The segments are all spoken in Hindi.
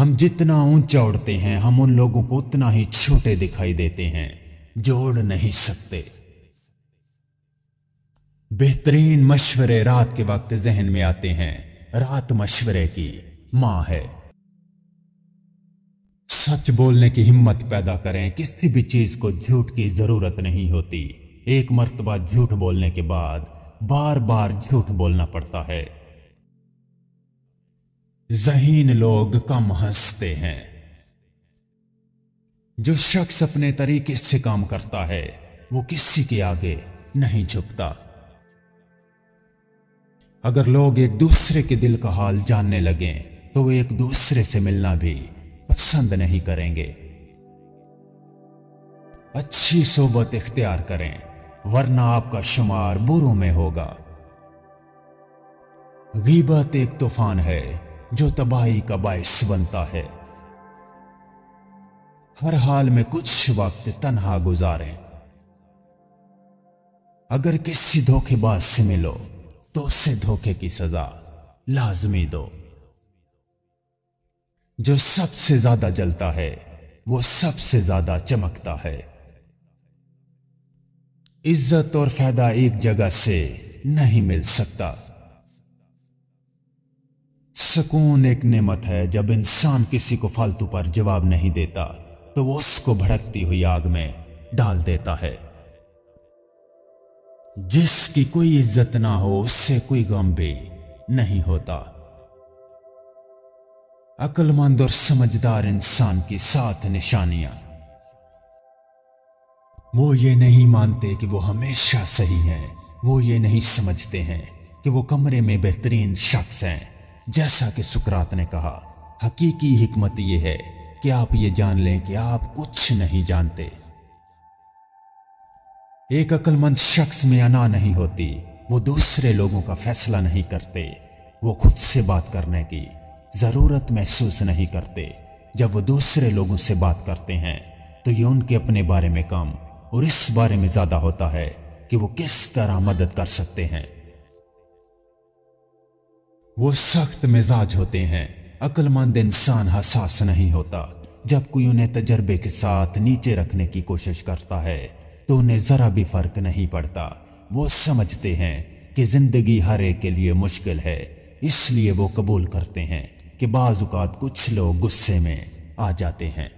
हम जितना ऊंचा उड़ते हैं हम उन लोगों को उतना ही छोटे दिखाई देते हैं जो उड़ नहीं सकते। बेहतरीन मशवरे रात के वक्त जहन में आते हैं। रात मशवरे की मां है। सच बोलने की हिम्मत पैदा करें। किसी भी चीज को झूठ की जरूरत नहीं होती। एक मर्तबा झूठ बोलने के बाद बार बार झूठ बोलना पड़ता है। ज़हीन लोग कम हंसते हैं। जो शख्स अपने तरीके से काम करता है वो किसी के आगे नहीं झुकता। अगर लोग एक दूसरे के दिल का हाल जानने लगें तो वो एक दूसरे से मिलना भी पसंद नहीं करेंगे। अच्छी सोबत इख्तियार करें वरना आपका शुमार बुरों में होगा। गीबत एक तूफान है जो तबाही का बायस बनता है। हर हाल में कुछ वक्त तन्हा गुजारें। अगर किसी धोखेबाज से मिलो तो उससे धोखे की सजा लाजमी दो। जो सबसे ज्यादा जलता है वो सबसे ज्यादा चमकता है। इज्जत और फायदा एक जगह से नहीं मिल सकता। सुकून एक नेमत है। जब इंसान किसी को फालतू पर जवाब नहीं देता तो वो उसको भड़कती हुई आग में डाल देता है। जिसकी कोई इज्जत ना हो उससे कोई गम भी नहीं होता। अक्लमंद और समझदार इंसान की 7 निशानियां। वो ये नहीं मानते कि वो हमेशा सही हैं। वो ये नहीं समझते हैं कि वो कमरे में बेहतरीन शख्स हैं। जैसा कि सुकरात ने कहा, हकीकी हिकमत ये है कि आप ये जान लें कि आप कुछ नहीं जानते। एक अक्लमंद शख्स में अना नहीं होती। वो दूसरे लोगों का फैसला नहीं करते। वो खुद से बात करने की जरूरत महसूस नहीं करते। जब वो दूसरे लोगों से बात करते हैं तो ये उनके अपने बारे में कम और इस बारे में ज्यादा होता है कि वो किस तरह मदद कर सकते हैं। वो सख्त मिजाज होते हैं। अक्लमंद इंसान हसास नहीं होता। जब कोई उन्हें तजर्बे के साथ नीचे रखने की कोशिश करता है तो उन्हें जरा भी फर्क नहीं पड़ता। वो समझते हैं कि जिंदगी हर एक के लिए मुश्किल है, इसलिए वो कबूल करते हैं कि बाज़ औक़ात कुछ लोग गुस्से में आ जाते हैं।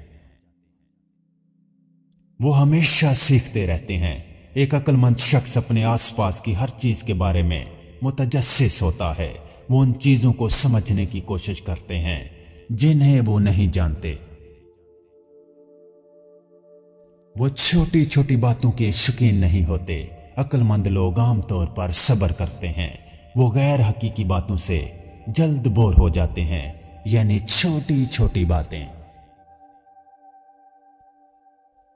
वो हमेशा सीखते रहते हैं। एक अक्लमंद शख्स अपने आसपास की हर चीज के बारे में मुतजस्सिस होता है। वो उन चीजों को समझने की कोशिश करते हैं जिन्हें वो नहीं जानते। वो छोटी छोटी बातों के शौकीन नहीं होते। अक्लमंद लोग आमतौर पर सब्र करते हैं। वो गैर हकीकी बातों से जल्द बोर हो जाते हैं, यानी छोटी छोटी बातें।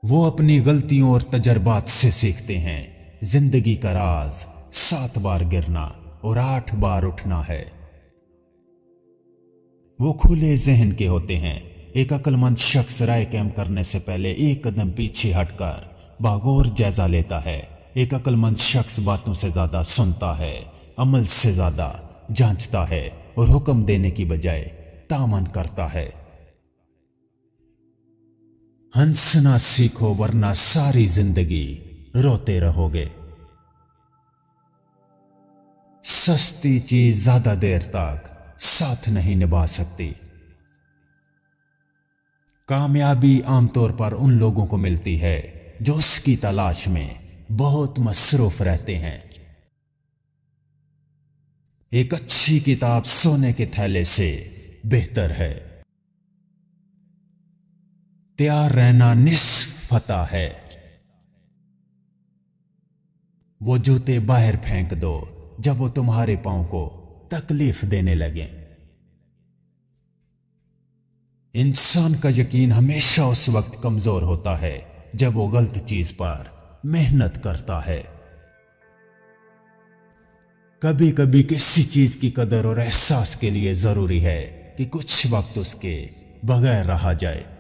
वो अपनी गलतियों और तजर्बात से सीखते हैं। जिंदगी का राज 7 बार गिरना और 8 बार उठना है। वो खुले जहन के होते हैं। एक अक्लमंद शख्स राय कायम करने से पहले एक कदम पीछे हटकर बागौर जायजा लेता है। एक अक्लमंद शख्स बातों से ज्यादा सुनता है, अमल से ज्यादा जांचता है और हुक्म देने की बजाय तामन करता है। हंसना सीखो वरना सारी जिंदगी रोते रहोगे। सस्ती चीज ज्यादा देर तक साथ नहीं निभा सकती। कामयाबी आमतौर पर उन लोगों को मिलती है जो उसकी तलाश में बहुत मसरूफ रहते हैं। एक अच्छी किताब सोने के थैले से बेहतर है। तैयार रहना निस्फ फतह है। वो जूते बाहर फेंक दो जब वो तुम्हारे पांव को तकलीफ देने लगे। इंसान का यकीन हमेशा उस वक्त कमजोर होता है जब वो गलत चीज पर मेहनत करता है। कभी कभी किसी चीज की कदर और एहसास के लिए जरूरी है कि कुछ वक्त उसके बगैर रहा जाए।